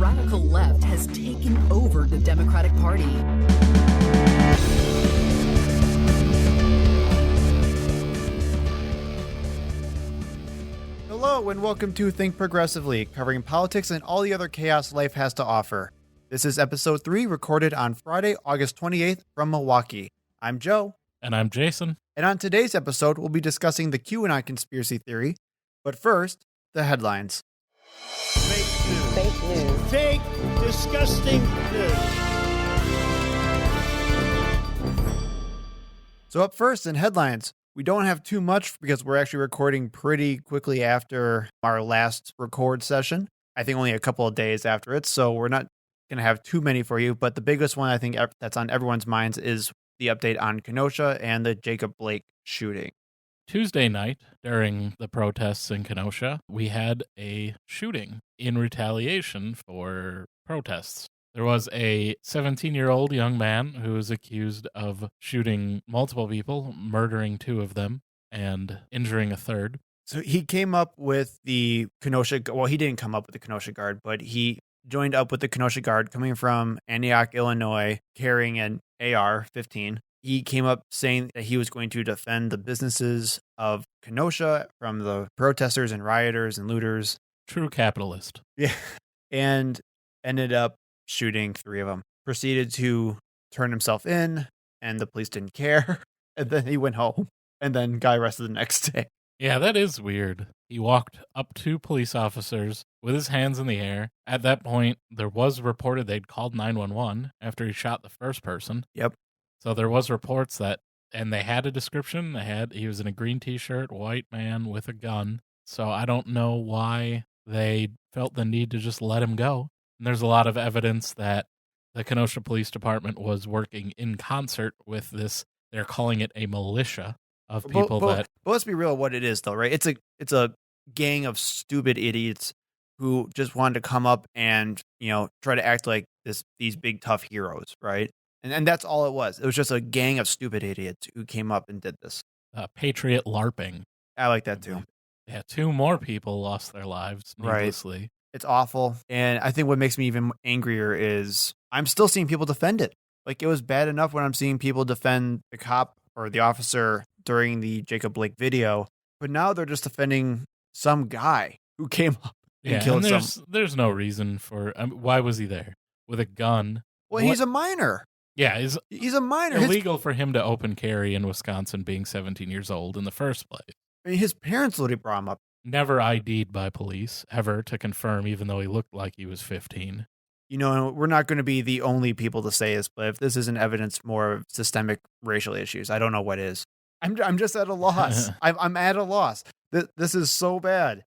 radical left has taken over the Democratic Party. Hello and welcome to Think Progressively, covering politics and all the other chaos life has to offer. This is episode 3, recorded on Friday, August 28th from Milwaukee. I'm Joe. And I'm Jason. And on today's episode, we'll be discussing the QAnon conspiracy theory. But first, the headlines. Fake news. Fake news. Fake, disgusting news. So up first in headlines, we don't have too much because we're actually recording pretty quickly after our last record session. I think only a couple of days after it, so we're not going to have too many for you. But the biggest one I think that's on everyone's minds is the update on Kenosha and the Jacob Blake shooting. Tuesday night, during the protests in Kenosha, we had a shooting in retaliation for protests. There was a 17-year-old young man who was accused of shooting multiple people, murdering 2 of them, and injuring a third. So he came up with the Kenosha, well, he didn't come up with the Kenosha Guard, but he joined up with the Kenosha Guard coming from Antioch, Illinois, carrying an AR-15. He came up saying that he was going to defend the businesses of Kenosha from the protesters and rioters and looters. True capitalist. Yeah. And ended up shooting 3 of them. Proceeded to turn himself in, and the police didn't care. And then he went home, and then got arrested the next day. Yeah, that is weird. He walked up to police officers with his hands in the air. At that point, there was reported they'd called 911 after he shot the first person. Yep. So there was reports that, and they had a description. He was in a green t-shirt, white man with a gun. So I don't know why they felt the need to just let him go. And there's a lot of evidence that the Kenosha Police Department was working in concert with this. They're calling it a militia of people but let's be real what it is, though, right? It's a gang of stupid idiots who just wanted to come up and, try to act like these big tough heroes, right? And that's all it was. It was just a gang of stupid idiots who came up and did this. Patriot LARPing. I like that too. Yeah, 2 more people lost their lives needlessly. Right. It's awful. And I think what makes me even angrier is I'm still seeing people defend it. Like, it was bad enough when I'm seeing people defend the cop or the officer during the Jacob Blake video, but now they're just defending some guy who came up and killed some. There's no reason for why was he there with a gun? Well, he's a minor. Yeah, he's a minor. Illegal for him to open carry in Wisconsin, being 17 years old in the first place. I mean, his parents literally brought him up. Never ID'd by police ever to confirm, even though he looked like he was 15. We're not going to be the only people to say this, but if this isn't evidence more of systemic racial issues, I don't know what is. I'm just at a loss. I'm at a loss. This is so bad.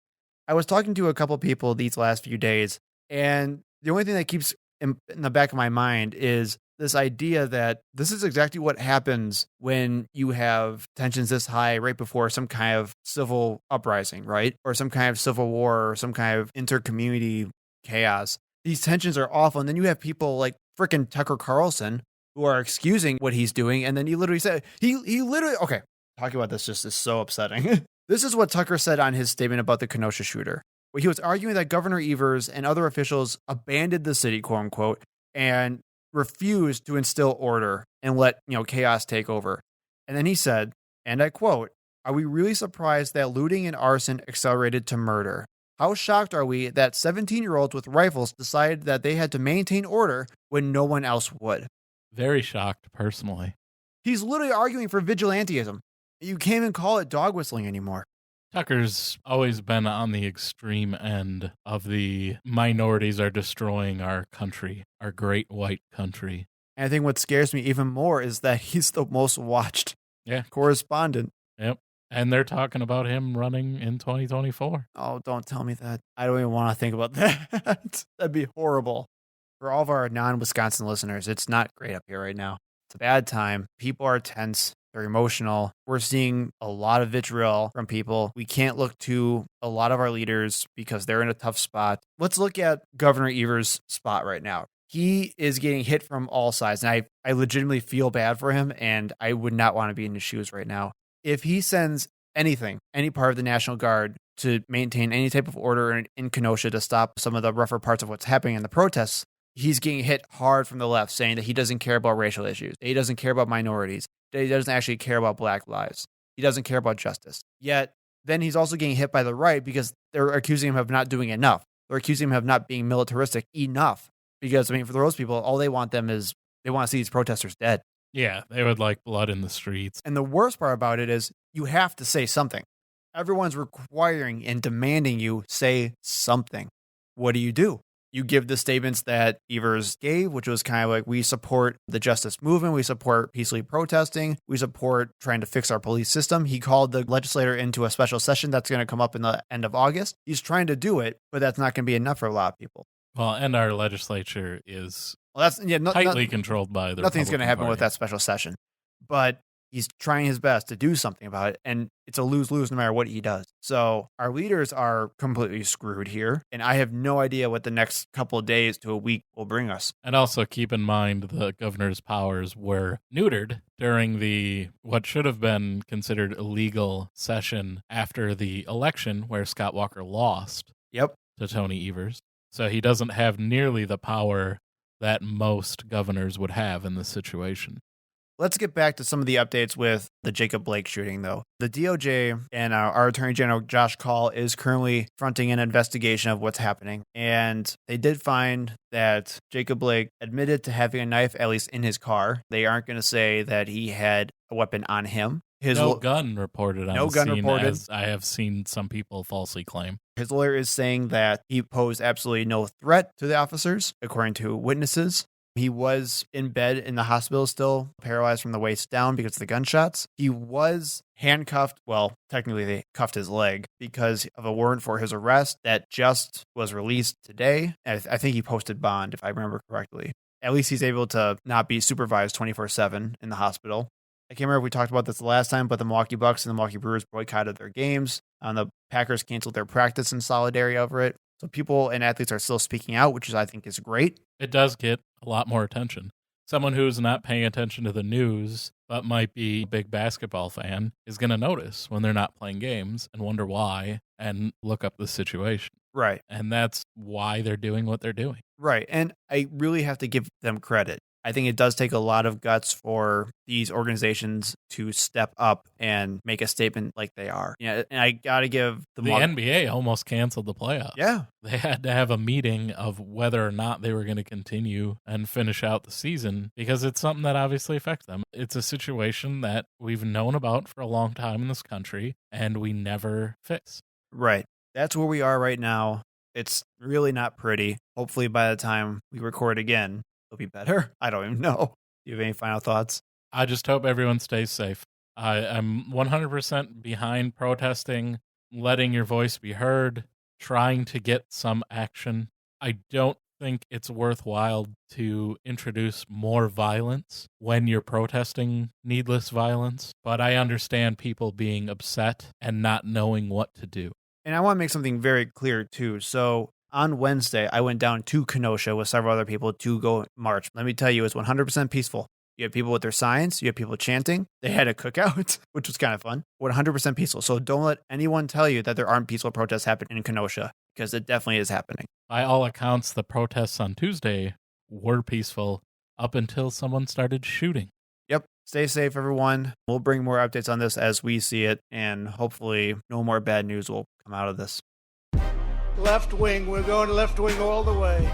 I was talking to a couple people these last few days, and the only thing that keeps in the back of my mind is this idea that this is exactly what happens when you have tensions this high right before some kind of civil uprising, right? Or some kind of civil war or some kind of inter-community chaos. These tensions are awful. And then you have people like frickin' Tucker Carlson who are excusing what he's doing. And then he literally said, he literally, okay, talking about this just is so upsetting. This is what Tucker said on his statement about the Kenosha shooter. He was arguing that Governor Evers and other officials abandoned the city, quote unquote, and refused to instill order and let chaos take over. And then he said, and I quote, "Are we really surprised that looting and arson accelerated to murder? How shocked are we that 17-year-olds with rifles decided that they had to maintain order when no one else would?" Very shocked, personally. He's literally arguing for vigilantism. You can't even call it dog whistling anymore. Tucker's always been on the extreme end of the minorities are destroying our country, our great white country. And I think what scares me even more is that he's the most watched correspondent. Yep. And they're talking about him running in 2024. Oh, don't tell me that. I don't even want to think about that. That'd be horrible. For all of our non-Wisconsin listeners, it's not great up here right now. It's a bad time. People are tense. They're emotional. We're seeing a lot of vitriol from people. We can't look to a lot of our leaders because they're in a tough spot. Let's look at Governor Evers' spot right now. He is getting hit from all sides, and I legitimately feel bad for him, and I would not want to be in his shoes right now. If he sends anything, any part of the National Guard to maintain any type of order in Kenosha to stop some of the rougher parts of what's happening in the protests, he's getting hit hard from the left, saying that he doesn't care about racial issues, that he doesn't care about minorities, that he doesn't actually care about black lives. He doesn't care about justice. Yet, then he's also getting hit by the right because they're accusing him of not doing enough. They're accusing him of not being militaristic enough. Because, I mean, for those people, all they want them is they want to see these protesters dead. Yeah, they would like blood in the streets. And the worst part about it is you have to say something. Everyone's requiring and demanding you say something. What do? You give the statements that Evers gave, which was kind of like, we support the justice movement, we support peacefully protesting, we support trying to fix our police system. He called the legislator into a special session that's going to come up in the end of August. He's trying to do it, but that's not going to be enough for a lot of people. Well, and our legislature is tightly controlled by the nothing's going to happen Party. with that special session. But he's trying his best to do something about it, and it's a lose-lose no matter what he does. So our leaders are completely screwed here, and I have no idea what the next couple of days to a week will bring us. And also keep in mind the governor's powers were neutered during the what should have been considered illegal session after the election where Scott Walker lost to Tony Evers. So he doesn't have nearly the power that most governors would have in this situation. Let's get back to some of the updates with the Jacob Blake shooting, though. The DOJ and our Attorney General, Josh Kaul, is currently fronting an investigation of what's happening. And they did find that Jacob Blake admitted to having a knife, at least in his car. They aren't going to say that he had a weapon on him. No gun reported on no the gun scene, reported. as I have seen some people falsely claim. His lawyer is saying that he posed absolutely no threat to the officers, according to witnesses. He was in bed in the hospital still, paralyzed from the waist down because of the gunshots. He was handcuffed. Well, technically they cuffed his leg because of a warrant for his arrest that just was released today. I think he posted bond, if I remember correctly. At least he's able to not be supervised 24/7 in the hospital. I can't remember if we talked about this the last time, but the Milwaukee Bucks and the Milwaukee Brewers boycotted their games. The Packers canceled their practice in solidarity over it. So people and athletes are still speaking out, which I think is great. It does get a lot more attention. Someone who's not paying attention to the news, but might be a big basketball fan, is going to notice when they're not playing games and wonder why and look up the situation. Right. And that's why they're doing what they're doing. Right. And I really have to give them credit. I think it does take a lot of guts for these organizations to step up and make a statement like they are. Yeah, and I got to give the NBA almost canceled the playoffs. Yeah. They had to have a meeting of whether or not they were going to continue and finish out the season because it's something that obviously affects them. It's a situation that we've known about for a long time in this country and we never fix. Right. That's where we are right now. It's really not pretty. Hopefully by the time we record again, it'll be better. I don't even know. Do you have any final thoughts? I just hope everyone stays safe. I'm 100% behind protesting, letting your voice be heard, trying to get some action. I don't think it's worthwhile to introduce more violence when you're protesting needless violence, but I understand people being upset and not knowing what to do. And I want to make something very clear, too. So on Wednesday, I went down to Kenosha with several other people to go march. Let me tell you, it's 100% peaceful. You have people with their signs. You have people chanting. They had a cookout, which was kind of fun. 100% peaceful. So don't let anyone tell you that there aren't peaceful protests happening in Kenosha, because it definitely is happening. By all accounts, the protests on Tuesday were peaceful up until someone started shooting. Yep. Stay safe, everyone. We'll bring more updates on this as we see it, and hopefully no more bad news will come out of this. Left wing. We're going left wing all the way.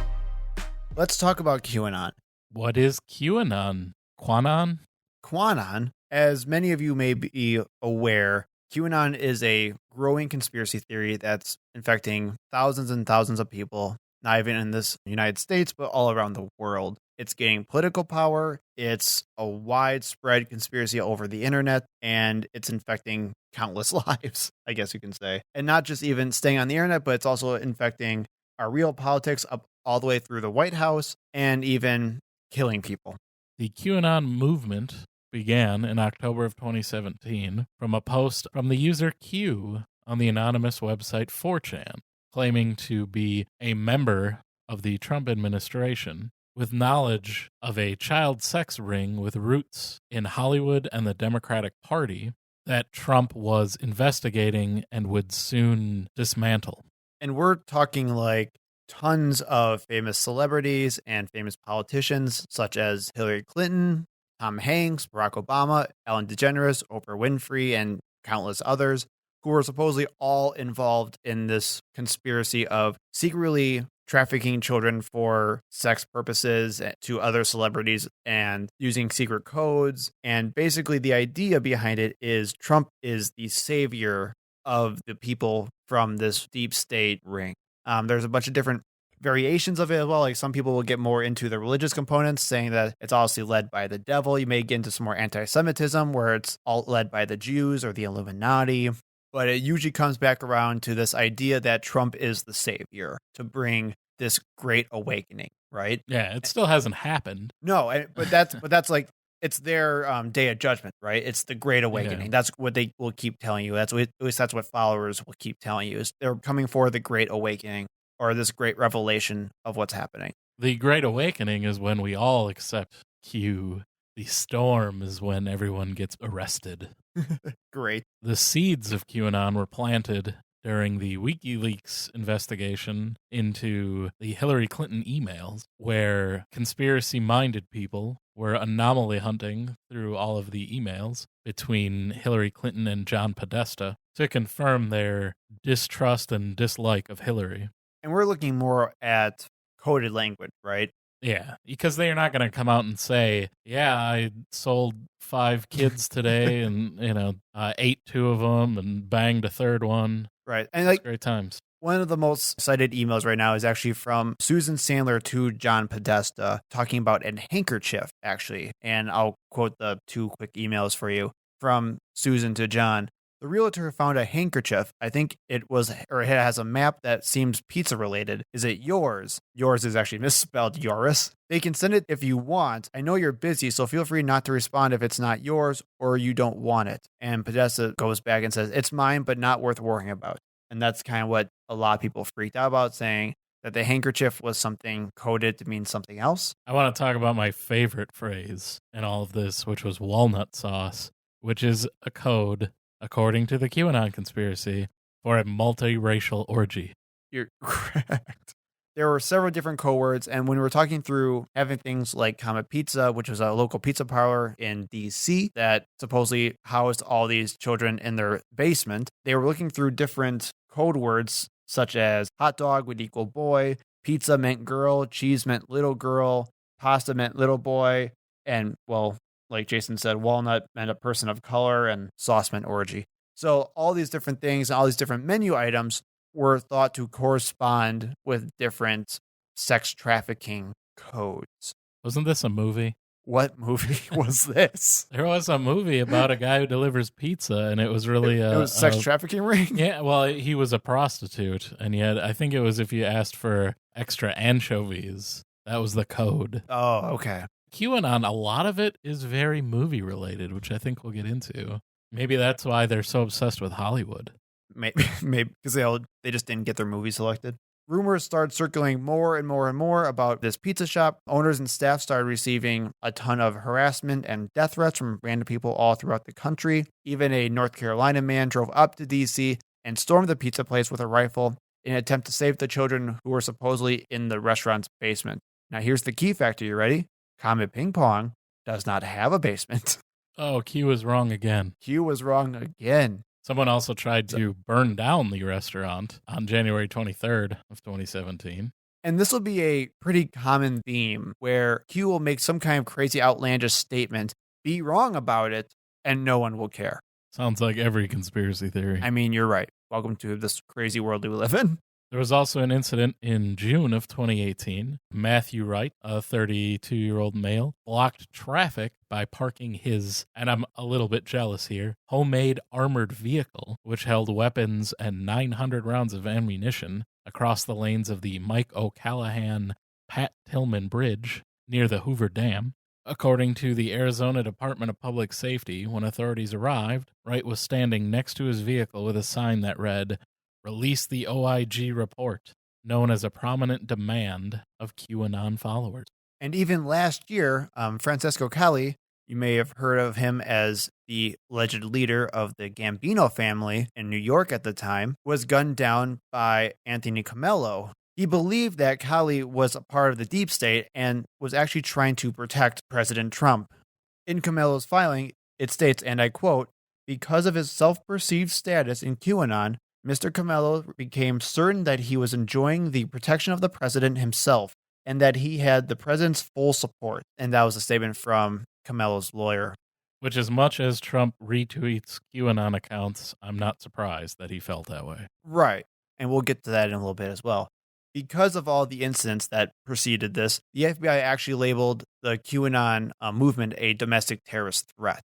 Let's talk about QAnon. What is QAnon? QAnon? QAnon, as many of you may be aware, QAnon is a growing conspiracy theory that's infecting thousands and thousands of people, not even in this United States, but all around the world. It's gaining political power. It's a widespread conspiracy over the internet, and it's infecting countless lives, I guess you can say. And not just even staying on the internet, but it's also infecting our real politics up all the way through the White House and even killing people. The QAnon movement began in October of 2017 from a post from the user Q on the anonymous website 4chan, claiming to be a member of the Trump administration with knowledge of a child sex ring with roots in Hollywood and the Democratic Party, that Trump was investigating and would soon dismantle. And we're talking like tons of famous celebrities and famous politicians, such as Hillary Clinton, Tom Hanks, Barack Obama, Ellen DeGeneres, Oprah Winfrey, and countless others who were supposedly all involved in this conspiracy of secretly trafficking children for sex purposes to other celebrities and using secret codes. And basically, the idea behind it is Trump is the savior of the people from this deep state ring. There's a bunch of different variations of it as well. Like some people will get more into the religious components, saying that it's obviously led by the devil. You may get into some more anti-Semitism where it's all led by the Jews or the Illuminati. But it usually comes back around to this idea that Trump is the savior to bring this great awakening, right? Yeah, it still hasn't happened. No, but that's like it's their day of judgment, right? It's the great awakening. Yeah. That's what they will keep telling you. At least that's what followers will keep telling you, is they're coming for the great awakening or this great revelation of what's happening. The great awakening is when we all accept Q. The storm is when everyone gets arrested. Great. The seeds of QAnon were planted during the WikiLeaks investigation into the Hillary Clinton emails, where conspiracy-minded people were anomaly hunting through all of the emails between Hillary Clinton and John Podesta to confirm their distrust and dislike of Hillary. And we're looking more at coded language, right? Yeah, because they're not going to come out and say, yeah, I sold 5 kids today and, ate 2 of them and banged a third one. Right. And like great times. One of the most cited emails right now is actually from Susan Sandler to John Podesta talking about a handkerchief, actually. And I'll quote the 2 quick emails for you from Susan to John. The realtor found a handkerchief. I think it has a map that seems pizza related. Is it yours? Yours is actually misspelled Yoris. They can send it if you want. I know you're busy, so feel free not to respond if it's not yours or you don't want it. And Podesta goes back and says, it's mine, but not worth worrying about. And that's kind of what a lot of people freaked out about, saying that the handkerchief was something coded to mean something else. I want to talk about my favorite phrase in all of this, which was walnut sauce, which is a code, according to the QAnon conspiracy, for a multiracial orgy. You're correct. There were several different code words, and when we were talking through having things like Comet Pizza, which was a local pizza parlor in D.C. that supposedly housed all these children in their basement, they were looking through different code words, such as hot dog would equal boy, pizza meant girl, cheese meant little girl, pasta meant little boy, and, well, like Jason said, walnut meant a person of color, and sauce meant orgy. So all these different things, all these different menu items were thought to correspond with different sex trafficking codes. Wasn't this a movie? What movie was this? There was a movie about a guy who delivers pizza, and it was really it was a sex trafficking ring? Yeah, well, he was a prostitute, and yet I think it was if you asked for extra anchovies, that was the code. Oh, okay. QAnon, a lot of it is very movie related, which I think we'll get into. Maybe that's why they're so obsessed with Hollywood. Maybe because they just didn't get their movie selected. Rumors started circulating more and more and more about this pizza shop. Owners and staff started receiving a ton of harassment and death threats from random people all throughout the country. Even a North Carolina man drove up to D.C. and stormed the pizza place with a rifle in an attempt to save the children who were supposedly in the restaurant's basement. Now here's the key factor. You ready? Comet Ping Pong does not have a basement. Oh, Q was wrong again. Q was wrong again. Someone also tried to burn down the restaurant on January 23rd of 2017. And this will be a pretty common theme where Q will make some kind of crazy outlandish statement, be wrong about it, and no one will care. Sounds like every conspiracy theory. I mean, you're right. Welcome to this crazy world we live in. There was also an incident in June of 2018. Matthew Wright, a 32-year-old male, blocked traffic by parking his, and I'm a little bit jealous here, homemade armored vehicle, which held weapons and 900 rounds of ammunition across the lanes of the Mike O'Callahan-Pat Tillman Bridge near the Hoover Dam. According to the Arizona Department of Public Safety, when authorities arrived, Wright was standing next to his vehicle with a sign that read, "Release the OIG report," known as a prominent demand of QAnon followers. And even last year, Francesco Calli, You may have heard of him as the alleged leader of the Gambino family in New York at the time, was gunned down by Anthony Comello. He believed that Cali was a part of the deep state and was actually trying to protect President Trump. In Comello's filing, it states, and I quote, "Because of his self-perceived status in QAnon, Mr. Comello became certain that he was enjoying the protection of the president himself and that he had the president's full support." And that was a statement from Comello's lawyer. Which, as much as Trump retweets QAnon accounts, I'm not surprised that he felt that way. Right. And we'll get to that in a little bit as well. Because of all the incidents that preceded this, the FBI actually labeled the QAnon movement a domestic terrorist threat.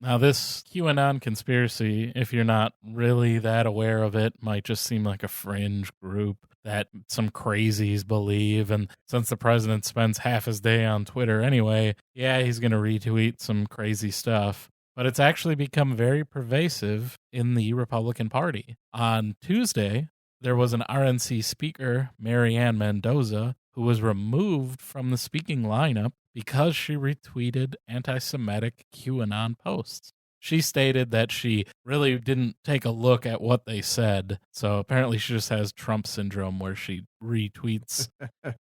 Now, this QAnon conspiracy, if you're not really that aware of it, might just seem like a fringe group that some crazies believe. And since the president spends half his day on Twitter anyway, yeah, he's going to retweet some crazy stuff. But it's actually become very pervasive in the Republican Party. On Tuesday, there was an RNC speaker, Marianne Mendoza, who was removed from the speaking lineup because she retweeted anti-Semitic QAnon posts. She stated that she really didn't take a look at what they said, so apparently she just has Trump syndrome where she retweets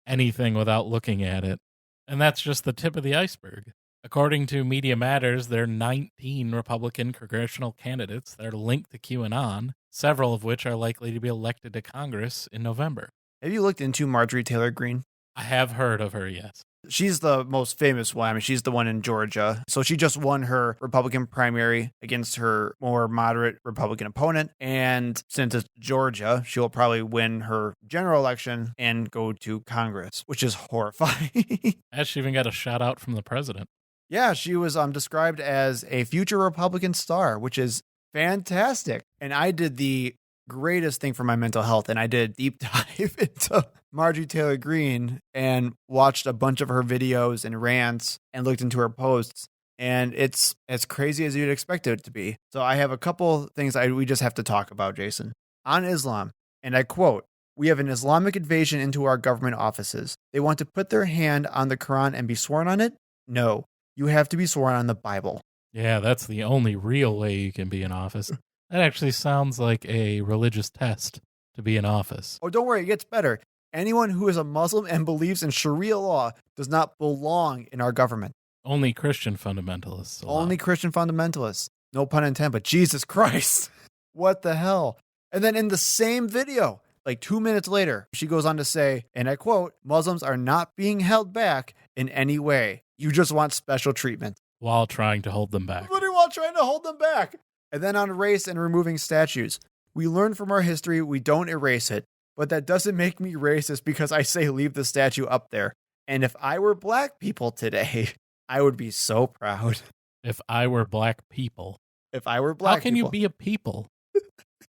anything without looking at it. And that's just the tip of the iceberg. According to Media Matters, there are 19 Republican congressional candidates that are linked to QAnon, several of which are likely to be elected to Congress in November. Have you looked into Marjorie Taylor Greene? I have heard of her, yes. She's the most famous one. I mean, she's the one in Georgia. So she just won her Republican primary against her more moderate Republican opponent. And since it's Georgia, she'll probably win her general election and go to Congress, which is horrifying. And she even got a shout out from the president. Yeah, she was described as a future Republican star, which is fantastic. And I did the greatest thing for my mental health, and I did a deep dive into Marjorie Taylor Greene and watched a bunch of her videos and rants and looked into her posts, and it's as crazy as you'd expect it to be. So I have a couple things we just have to talk about, Jason. On Islam, and I quote, "We have an Islamic invasion into our government offices. They want to put their hand on the Quran and be sworn on it? No, you have to be sworn on the Bible." Yeah, that's the only real way you can be in office. That actually sounds like a religious test to be in office. Oh, don't worry, it gets better. Anyone who is a Muslim and believes in Sharia law does not belong in our government. Only Christian fundamentalists. Only Christian fundamentalists. No pun intended, but Jesus Christ. What the hell? And then in the same video, like 2 minutes later, she goes on to say, and I quote, "Muslims are not being held back in any way. You just want special treatment." While trying to hold them back. Literally while trying to hold them back. And then on race and removing statues. "We learn from our history, we don't erase it. But that doesn't make me racist because I say leave the statue up there. And if I were black people today, I would be so proud." If I were black people. If I were black How can people. you be a people?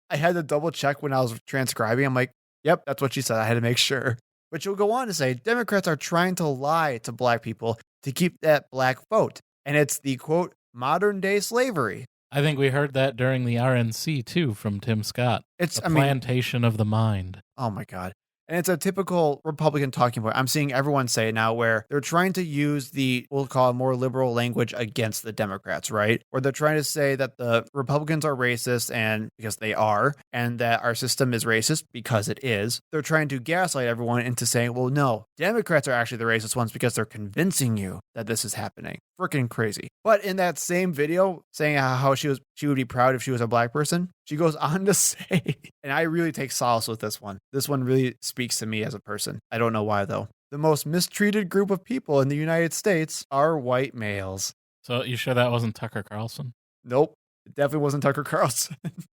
I had to double check when I was transcribing. I'm like, yep, that's what she said. I had to make sure. But she'll go on to say, Democrats are trying to lie to black people to keep that black vote. And it's the, quote, modern day slavery. I think we heard that during the RNC, too, from Tim Scott. It's the plantation of the mind. Oh, my God. And it's a typical Republican talking point. I'm seeing everyone say it now where they're trying to use the, we'll call it more liberal language against the Democrats, right? Or they're trying to say that the Republicans are racist and because they are, and that our system is racist because it is. They're trying to gaslight everyone into saying, well, no, Democrats are actually the racist ones because they're convincing you that this is happening. Freaking crazy. But in that same video saying how she would be proud if she was a black person, she goes on to say, and I really take solace with this one. This one really speaks to me as a person. I don't know why though. "The most mistreated group of people in the United States are white males." So you sure that wasn't Tucker Carlson? Nope. It definitely wasn't Tucker Carlson.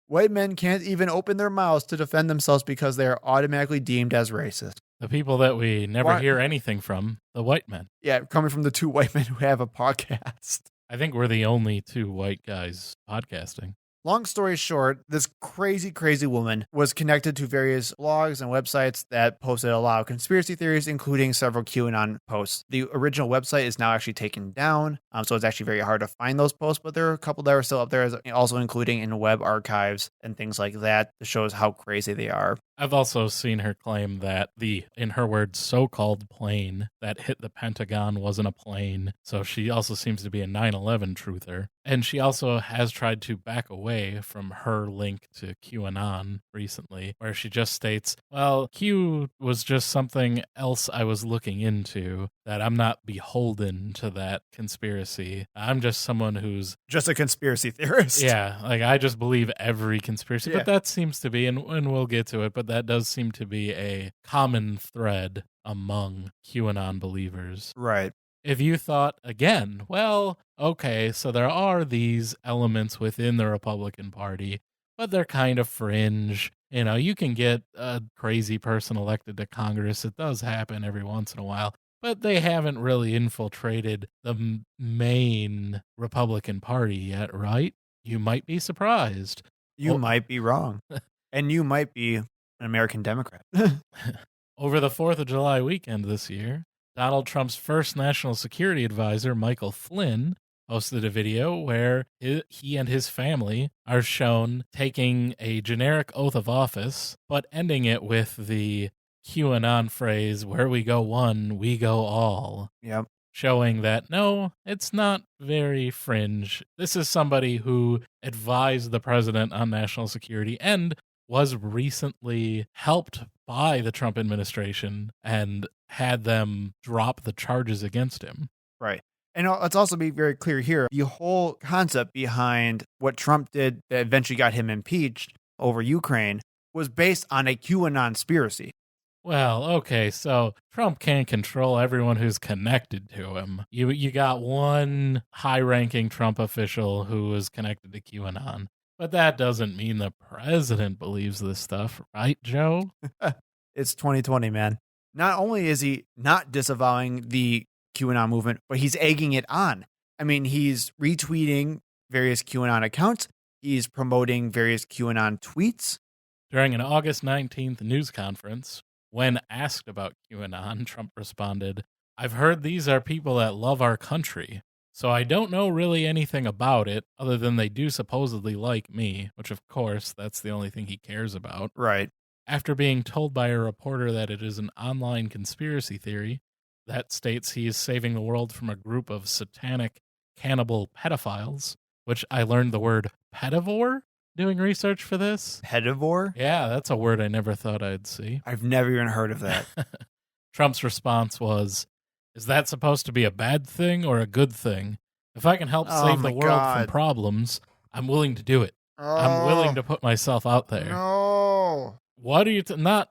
"White men can't even open their mouths to defend themselves because they are automatically deemed as racist." The people that we never hear anything from, the white men. Yeah, coming from the two white men who have a podcast. I think we're the only two white guys podcasting. Long story short, this crazy, crazy woman was connected to various blogs and websites that posted a lot of conspiracy theories, including several QAnon posts. The original website is now actually taken down, so it's actually very hard to find those posts, but there are a couple that are still up there, also including in web archives and things like that. That shows how crazy they are. I've also seen her claim that the, in her words, so-called plane that hit the Pentagon wasn't a plane. So she also seems to be a 9/11 truther. And she also has tried to back away from her link to QAnon recently, where she just states, well, Q was just something else I was looking into, that I'm not beholden to that conspiracy. I'm just someone who's just a conspiracy theorist. Yeah, like I just believe every conspiracy. Yeah. But that seems to be, and we'll get to it, but that does seem to be a common thread among QAnon believers. Right. If you thought, again, well, okay, so there are these elements within the Republican Party, but they're kind of fringe. You know, you can get a crazy person elected to Congress. It does happen every once in a while, but they haven't really infiltrated the main Republican Party yet, right? You might be surprised. You might be wrong. And you might be an American Democrat. Over the 4th of July weekend this year, Donald Trump's first national security advisor, Michael Flynn, posted a video where he and his family are shown taking a generic oath of office, but ending it with the QAnon phrase, where we go one, we go all. Yep. Showing that, no, it's not very fringe. This is somebody who advised the president on national security and was recently helped by the Trump administration and had them drop the charges against him. Right. And let's also be very clear here. The whole concept behind what Trump did that eventually got him impeached over Ukraine was based on a QAnon conspiracy. Well, okay, so Trump can't control everyone who's connected to him. You got one high-ranking Trump official who is connected to QAnon. But that doesn't mean the president believes this stuff, right, Joe? It's 2020, man. Not only is he not disavowing the QAnon movement, but he's egging it on. I mean, he's retweeting various QAnon accounts. He's promoting various QAnon tweets. During an August 19th news conference, when asked about QAnon, Trump responded, "I've heard these are people that love our country. So I don't know really anything about it other than they do supposedly like me," which of course, that's the only thing he cares about. Right. After being told by a reporter that it is an online conspiracy theory that states he is saving the world from a group of satanic cannibal pedophiles, which I learned the word pedivore doing research for this. Pedivore? Yeah, that's a word I never thought I'd see. I've never even heard of that. Trump's response was, "Is that supposed to be a bad thing or a good thing? If I can help save the world from problems, I'm willing to do it. I'm willing to put myself out there." No. What are you not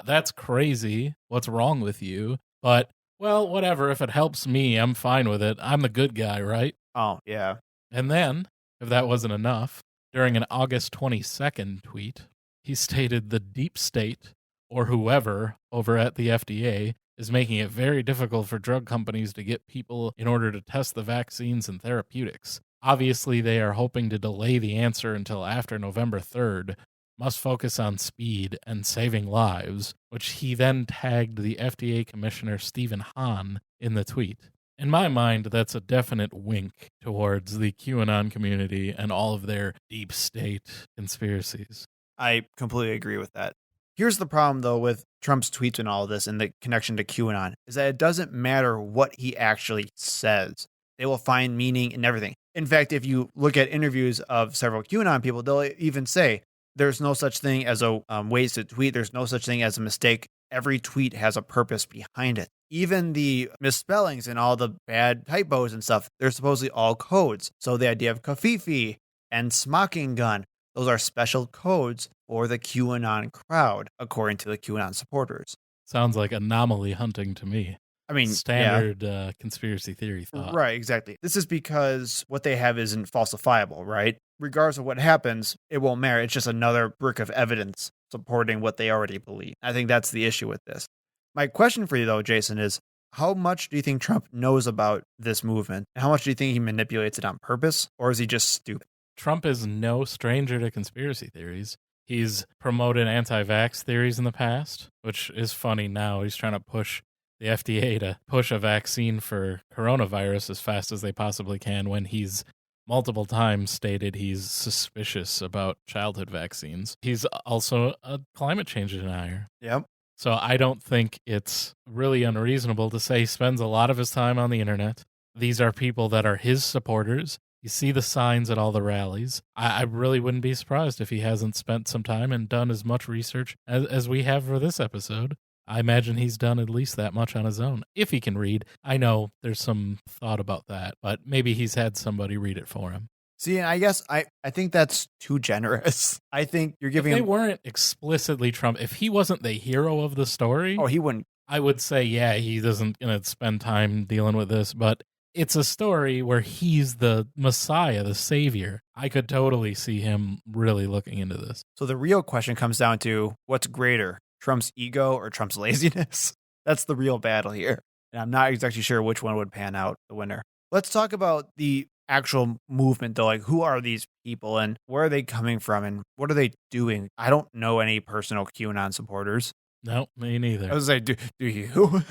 that's crazy. What's wrong with you? But, well, whatever. If it helps me, I'm fine with it. I'm the good guy, right? Oh, yeah. And then, if that wasn't enough, during an August 22nd tweet, he stated the deep state, or whoever over at the FDA, is making it very difficult for drug companies to get people in order to test the vaccines and therapeutics. Obviously, they are hoping to delay the answer until after November 3rd, must focus on speed and saving lives, which he then tagged the FDA Commissioner Stephen Hahn in the tweet. In my mind, that's a definite wink towards the QAnon community and all of their deep state conspiracies. I completely agree with that. Here's the problem, though, with Trump's tweets and all of this and the connection to QAnon, is that it doesn't matter what he actually says. They will find meaning in everything. In fact, if you look at interviews of several QAnon people, they'll even say, there's no such thing as a wasted tweet. There's no such thing as a mistake. Every tweet has a purpose behind it. Even the misspellings and all the bad typos and stuff, they're supposedly all codes. So the idea of kafifi and smoking gun, those are special codes for the QAnon crowd, according to the QAnon supporters. Sounds like anomaly hunting to me. I mean, standard conspiracy theory thought. Right, exactly. This is because what they have isn't falsifiable, right? Regardless of what happens, it won't matter. It's just another brick of evidence supporting what they already believe. I think that's the issue with this. My question for you, though, Jason, is how much do you think Trump knows about this movement? How much do you think he manipulates it on purpose? Or is he just stupid? Trump is no stranger to conspiracy theories. He's promoted anti-vax theories in the past, which is funny now. He's trying to push the FDA to push a vaccine for coronavirus as fast as they possibly can when he's multiple times stated he's suspicious about childhood vaccines. He's also a climate change denier. Yep. So I don't think it's really unreasonable to say he spends a lot of his time on the internet. These are people that are his supporters. You see the signs at all the rallies. I really wouldn't be surprised if he hasn't spent some time and done as much research as we have for this episode. I imagine he's done at least that much on his own, if he can read. I know there's some thought about that, but maybe he's had somebody read it for him. See, I guess I think that's too generous. I think you're giving If they him... weren't explicitly Trump, if he wasn't the hero of the story, Oh, he wouldn't. I would say, yeah, he doesn't gonna spend time dealing with this, but it's a story where he's the Messiah, the savior. I could totally see him really looking into this. So the real question comes down to what's greater, Trump's ego or Trump's laziness? That's the real battle here. And I'm not exactly sure which one would pan out the winner. Let's talk about the actual movement, though. Like, who are these people and where are they coming from and what are they doing? I don't know any personal QAnon supporters. No, me neither. I was like, do you?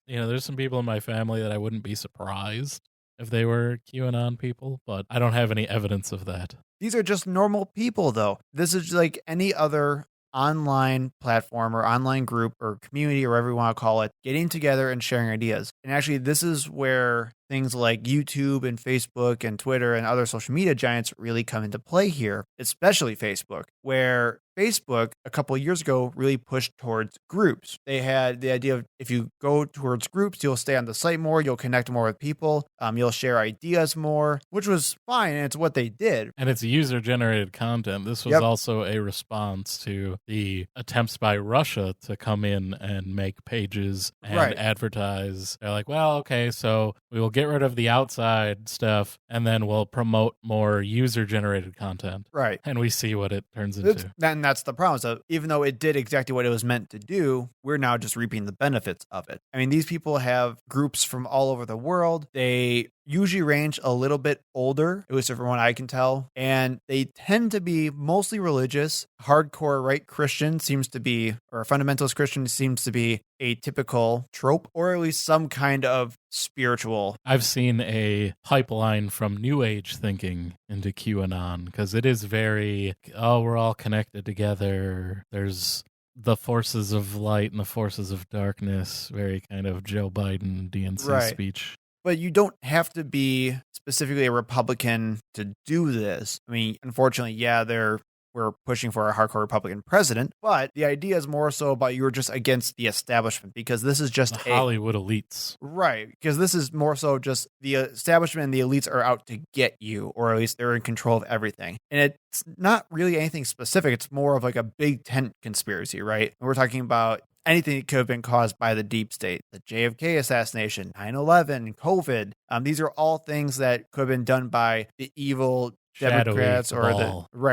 There's some people in my family that I wouldn't be surprised if they were QAnon people, but I don't have any evidence of that. These are just normal people, though. This is like any other online platform or online group or community or whatever you want to call it, getting together and sharing ideas. And actually, this is where things like YouTube and Facebook and Twitter and other social media giants really come into play here, especially Facebook, where Facebook a couple of years ago really pushed towards groups. They had the idea of if you go towards groups, you'll stay on the site more, you'll connect more with people, you'll share ideas more, which was fine, and it's what they did. And it's user-generated content. This was also a response to the attempts by Russia to come in and make pages and advertise. They're like, well, okay, so we will get rid of the outside stuff, and then we'll promote more user-generated content. Right. And we see what it turns into. And that's the problem. So even though it did exactly what it was meant to do, we're now just reaping the benefits of it. I mean, these people have groups from all over the world. They usually range a little bit older, at least from what I can tell. And they tend to be mostly religious. Hardcore right Christian seems to be, or fundamentalist Christian seems to be a typical trope, or at least some kind of spiritual. I've seen a pipeline from New Age thinking into QAnon because it is very, we're all connected together. There's the forces of light and the forces of darkness, very kind of Joe Biden DNC speech. But you don't have to be specifically a Republican to do this. I mean, unfortunately, we're pushing for a hardcore Republican president, but the idea is more so about you're just against the establishment because this is just the Hollywood elites. Right, because this is more so just the establishment and the elites are out to get you, or at least they're in control of everything. And it's not really anything specific. It's more of like a big tent conspiracy, right? And we're talking about anything that could have been caused by the deep state, the JFK assassination, 9/11, COVID. These are all things that could have been done by the evil Democrats or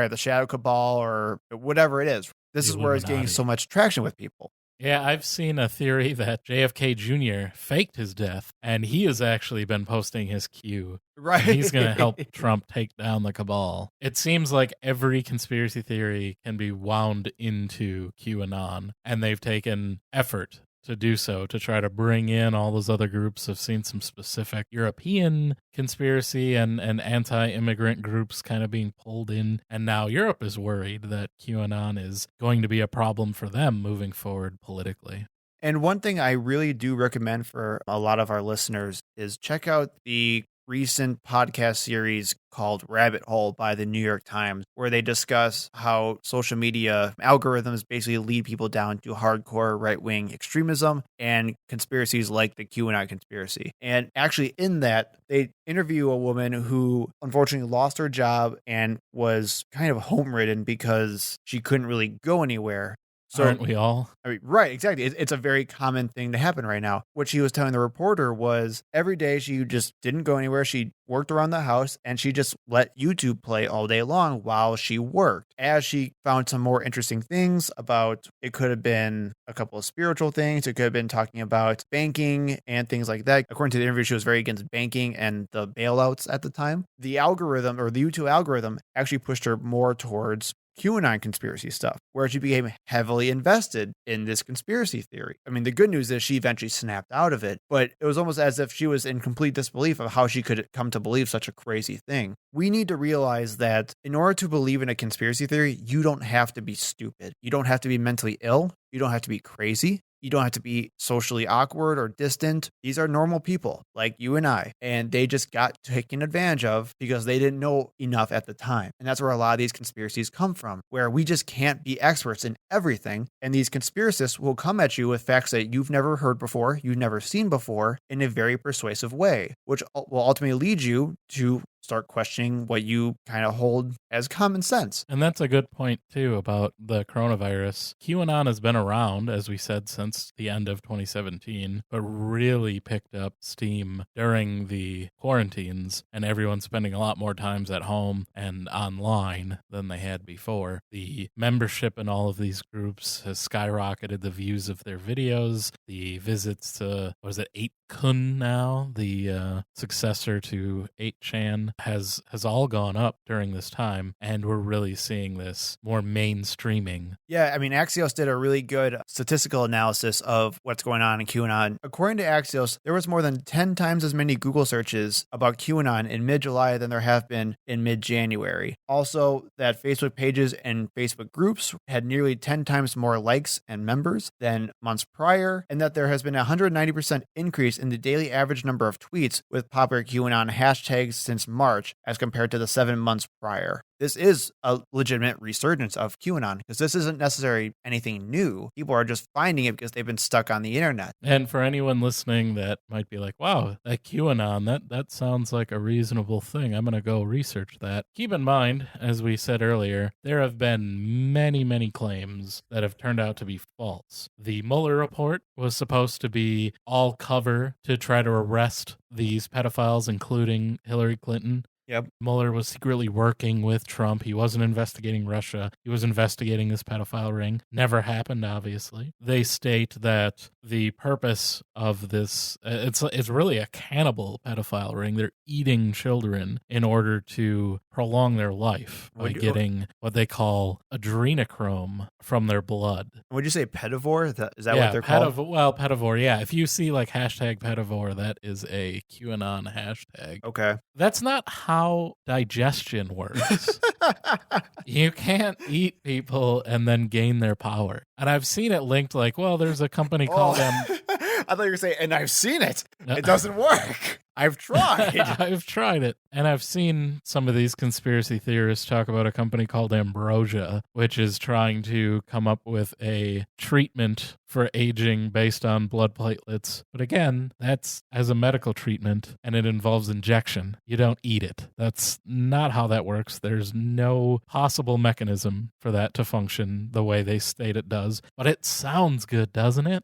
the shadow cabal or whatever it is. This is where it's getting so much traction with people. Yeah, I've seen a theory that JFK Jr. faked his death, and he has actually been posting his Q. Right. He's going to help Trump take down the cabal. It seems like every conspiracy theory can be wound into QAnon, and they've taken effort to do so, to try to bring in all those other groups. I've seen some specific European conspiracy and anti-immigrant groups kind of being pulled in. And now Europe is worried that QAnon is going to be a problem for them moving forward politically. And one thing I really do recommend for a lot of our listeners is check out the recent podcast series called Rabbit Hole by the New York Times, where they discuss how social media algorithms basically lead people down to hardcore right-wing extremism and conspiracies like the QAnon conspiracy. And actually in that, they interview a woman who unfortunately lost her job and was kind of home-ridden because she couldn't really go anywhere. Aren't we all? I mean, right, exactly. It's a very common thing to happen right now. What she was telling the reporter was every day she just didn't go anywhere. She worked around the house and she just let YouTube play all day long while she worked. As she found some more interesting things about, it could have been a couple of spiritual things. It could have been talking about banking and things like that. According to the interview, she was very against banking and the bailouts at the time. The algorithm, or the YouTube algorithm, actually pushed her more towards QAnon conspiracy stuff, where she became heavily invested in this conspiracy theory. I mean, the good news is she eventually snapped out of it, but it was almost as if she was in complete disbelief of how she could come to believe such a crazy thing. We need to realize that in order to believe in a conspiracy theory, you don't have to be stupid. You don't have to be mentally ill. You don't have to be crazy. You don't have to be socially awkward or distant. These are normal people like you and I, and they just got taken advantage of because they didn't know enough at the time. And that's where a lot of these conspiracies come from, where we just can't be experts in everything. And these conspiracists will come at you with facts that you've never heard before, you've never seen before, in a very persuasive way, which will ultimately lead you to start questioning what you kind of hold as common sense. And that's a good point, too, about the coronavirus. QAnon has been around, as we said, since the end of 2017, but really picked up steam during the quarantines, and everyone's spending a lot more times at home and online than they had before. The membership in all of these groups has skyrocketed, the views of their videos, the visits to, what is it, 8kun now, the successor to 8chan, has all gone up during this time, and we're really seeing this more mainstreaming. Yeah, I mean, Axios did a really good statistical analysis of what's going on in QAnon. According to Axios, there was more than 10 times as many Google searches about QAnon in mid-July than there have been in mid-January. Also, that Facebook pages and Facebook groups had nearly 10 times more likes and members than months prior, and that there has been a 190% increase in the daily average number of tweets with popular QAnon hashtags since March as compared to the 7 months prior. This is a legitimate resurgence of QAnon because this isn't necessarily anything new. People are just finding it because they've been stuck on the internet. And for anyone listening that might be like, wow, that QAnon, that sounds like a reasonable thing. I'm going to go research that. Keep in mind, as we said earlier, there have been many, many claims that have turned out to be false. The Mueller report was supposed to be all cover to try to arrest these pedophiles, including Hillary Clinton. Yep. Mueller was secretly working with Trump. He wasn't investigating Russia. He was investigating this pedophile ring. Never happened, obviously. They state that the purpose of this, it's really a cannibal pedophile ring. They're eating children in order to prolong their life by getting what they call adrenochrome from their blood. Would you say pedivore? Is that what they're called? Well, pedivore, yeah. If you see like hashtag pedivore, that is a QAnon hashtag. Okay. That's not how digestion works. You can't eat people and then gain their power. And I've seen it linked like, well, there's a company called I thought you were going to say, and I've seen it. It doesn't work. I've tried. I've tried it. And I've seen some of these conspiracy theorists talk about a company called Ambrosia, which is trying to come up with a treatment for aging based on blood platelets. But again, that's as a medical treatment, and it involves injection. You don't eat it. That's not how that works. There's no possible mechanism for that to function the way they state it does. But it sounds good, doesn't it?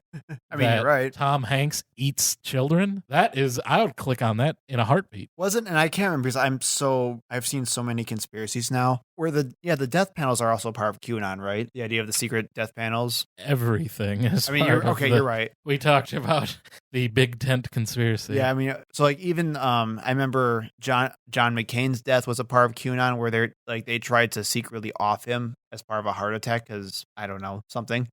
I mean, you're right. Tom Hanks eats children. That is, I would click on that in a heartbeat. Wasn't, and I can't remember because I've seen so many conspiracies now where the death panels are also part of QAnon, right? The idea of the secret death panels. Everything is. I mean, you're right. We talked about the big tent conspiracy. Yeah, I mean, so like even I remember John McCain's death was a part of QAnon where they tried to secretly off him as part of a heart attack because I don't know, something.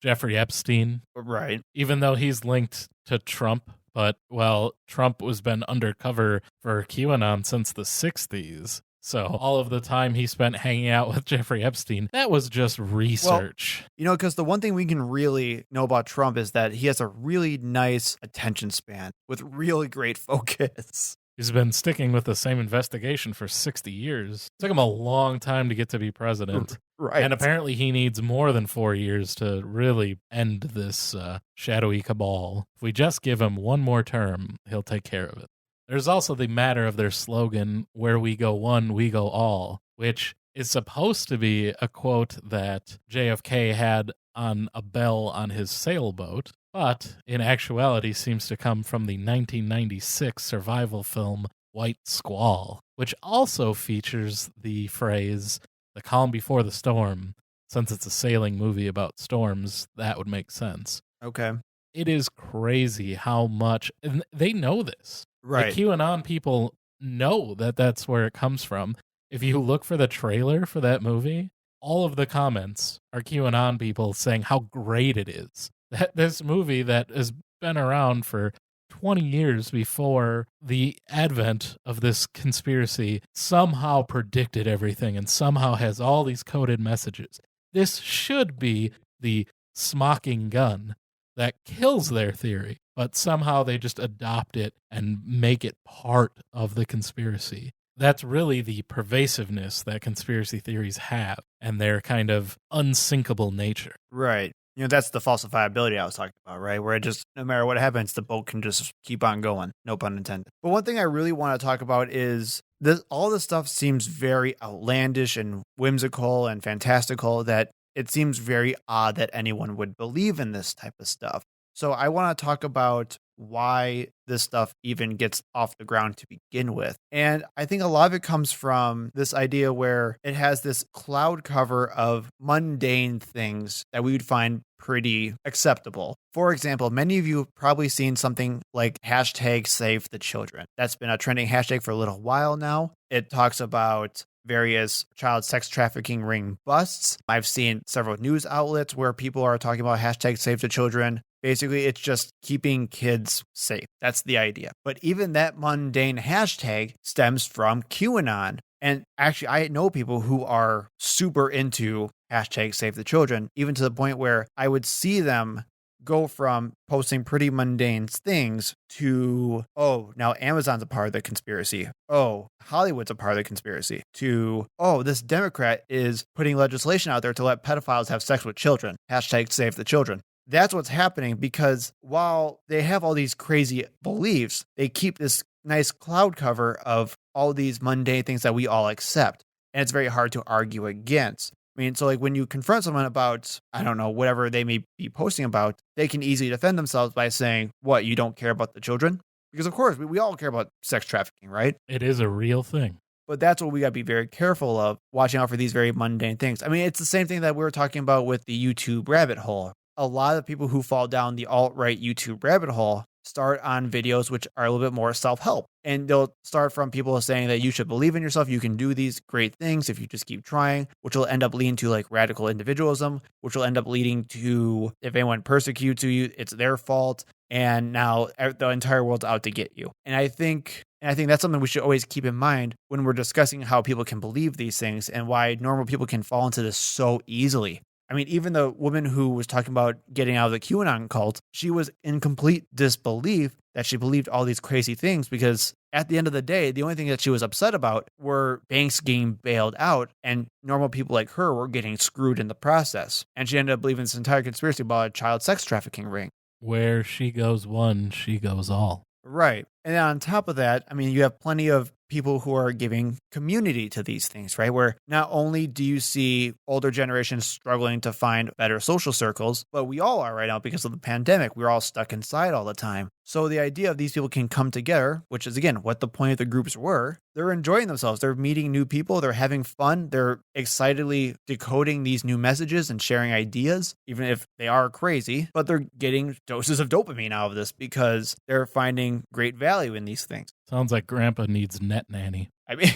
Jeffrey Epstein, right? Even though he's linked to Trump. But, well, Trump was been undercover for QAnon since the 60s. So all of the time he spent hanging out with Jeffrey Epstein, that was just research. Well, because the one thing we can really know about Trump is that he has a really nice attention span with really great focus. He's been sticking with the same investigation for 60 years. It took him a long time to get to be president. Right. And apparently he needs more than 4 years to really end this shadowy cabal. If we just give him one more term, he'll take care of it. There's also the matter of their slogan, where we go one, we go all, which is supposed to be a quote that JFK had on a bell on his sailboat, but in actuality seems to come from the 1996 survival film White Squall, which also features the phrase, the calm before the storm. Since it's a sailing movie about storms, that would make sense. Okay. It is crazy how much, and they know this. Right. The QAnon people know that that's where it comes from. If you look for the trailer for that movie, all of the comments are QAnon people saying how great it is. That this movie that has been around for 20 years before the advent of this conspiracy somehow predicted everything and somehow has all these coded messages. This should be the smocking gun that kills their theory, but somehow they just adopt it and make it part of the conspiracy. That's really the pervasiveness that conspiracy theories have and their kind of unsinkable nature. Right. That's the falsifiability I was talking about, right? Where it just, no matter what happens, the boat can just keep on going. No pun intended. But one thing I really want to talk about is this, all this stuff seems very outlandish and whimsical and fantastical, that it seems very odd that anyone would believe in this type of stuff. So I want to talk about why this stuff even gets off the ground to begin with. And I think a lot of it comes from this idea where it has this cloud cover of mundane things that we would find pretty acceptable. For example, many of you have probably seen something like hashtag save the children. That's been a trending hashtag for a little while now. It talks about various child sex trafficking ring busts. I've seen several news outlets where people are talking about hashtag save the children. Basically, it's just keeping kids safe. That's the idea. But even that mundane hashtag stems from QAnon. And actually, I know people who are super into hashtag save the children, even to the point where I would see them go from posting pretty mundane things to, oh, now Amazon's a part of the conspiracy. Oh, Hollywood's a part of the conspiracy. To, oh, this Democrat is putting legislation out there to let pedophiles have sex with children. Hashtag save the children. That's what's happening, because while they have all these crazy beliefs, they keep this nice cloud cover of all these mundane things that we all accept. And it's very hard to argue against. I mean, so like when you confront someone about, I don't know, whatever they may be posting about, they can easily defend themselves by saying, what, you don't care about the children? Because of course, we all care about sex trafficking, right? It is a real thing. But that's what we got to be very careful of, watching out for these very mundane things. I mean, it's the same thing that we were talking about with the YouTube rabbit hole. A lot of people who fall down the alt-right YouTube rabbit hole start on videos which are a little bit more self-help. And they'll start from people saying that you should believe in yourself, you can do these great things if you just keep trying, which will end up leading to like radical individualism, which will end up leading to, if anyone persecutes you, it's their fault. And now the entire world's out to get you. And I think that's something we should always keep in mind when we're discussing how people can believe these things and why normal people can fall into this so easily. I mean, even the woman who was talking about getting out of the QAnon cult, she was in complete disbelief that she believed all these crazy things, because at the end of the day, the only thing that she was upset about were banks getting bailed out and normal people like her were getting screwed in the process. And she ended up believing this entire conspiracy about a child sex trafficking ring. Where she goes one, she goes all. Right. And then on top of that, I mean, you have plenty of people who are giving community to these things, right? Where not only do you see older generations struggling to find better social circles, but we all are right now because of the pandemic. We're all stuck inside all the time. So the idea of these people can come together, which is, again, what the point of the groups were, they're enjoying themselves. They're meeting new people. They're having fun. They're excitedly decoding these new messages and sharing ideas, even if they are crazy, but they're getting doses of dopamine out of this because they're finding great value in these things. Sounds like Grandpa needs net nanny. I mean,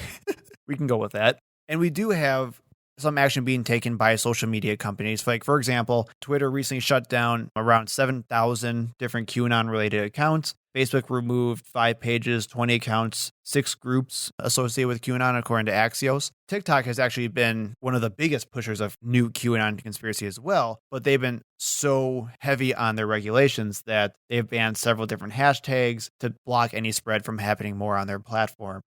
we can go with that. And we do have some action being taken by social media companies. Like, for example, Twitter recently shut down around 7,000 different QAnon-related accounts. Facebook removed 5 pages, 20 accounts, 6 groups associated with QAnon, according to Axios. TikTok has actually been one of the biggest pushers of new QAnon conspiracy as well, but they've been so heavy on their regulations that they've banned several different hashtags to block any spread from happening more on their platform.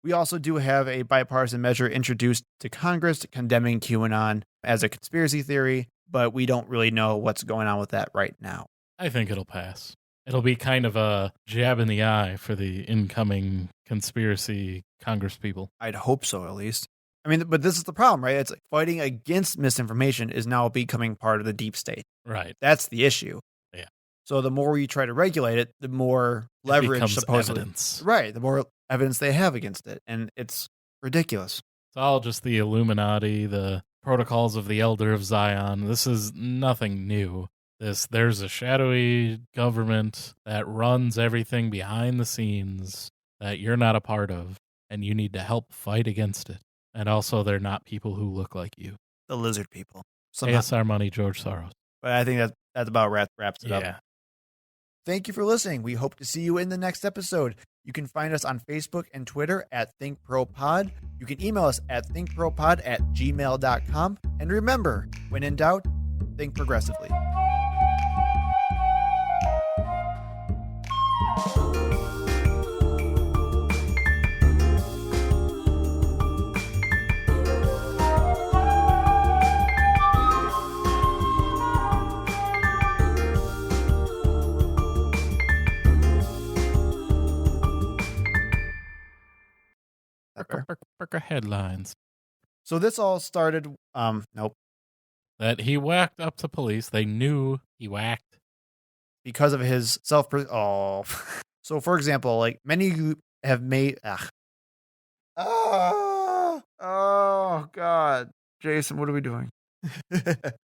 We also do have a bipartisan measure introduced to Congress condemning QAnon as a conspiracy theory, but we don't really know what's going on with that right now. I think it'll pass. It'll be kind of a jab in the eye for the incoming conspiracy Congress people. I'd hope so, at least. I mean, but this is the problem, right? It's like fighting against misinformation is now becoming part of the deep state. Right. That's the issue. Yeah. So the more you try to regulate it, the more leverage becomes supposedly. evidence. Right. The more evidence they have against it. And it's ridiculous. It's all just the Illuminati, the protocols of the Elder of Zion. This is nothing new. There's a shadowy government that runs everything behind the scenes that you're not a part of, and you need to help fight against it. And also, they're not people who look like you. The lizard people. Pay us our money, George Soros. But I think that about wraps it up. Yeah. Thank you for listening. We hope to see you in the next episode. You can find us on Facebook and Twitter at ThinkProPod. You can email us at thinkpropod@gmail.com. And remember, when in doubt, think progressively. Headlines. So this all started, nope, That he whacked up the police. They knew he whacked. because of his So for example, like many of you have made, oh God, Jason, what are we doing?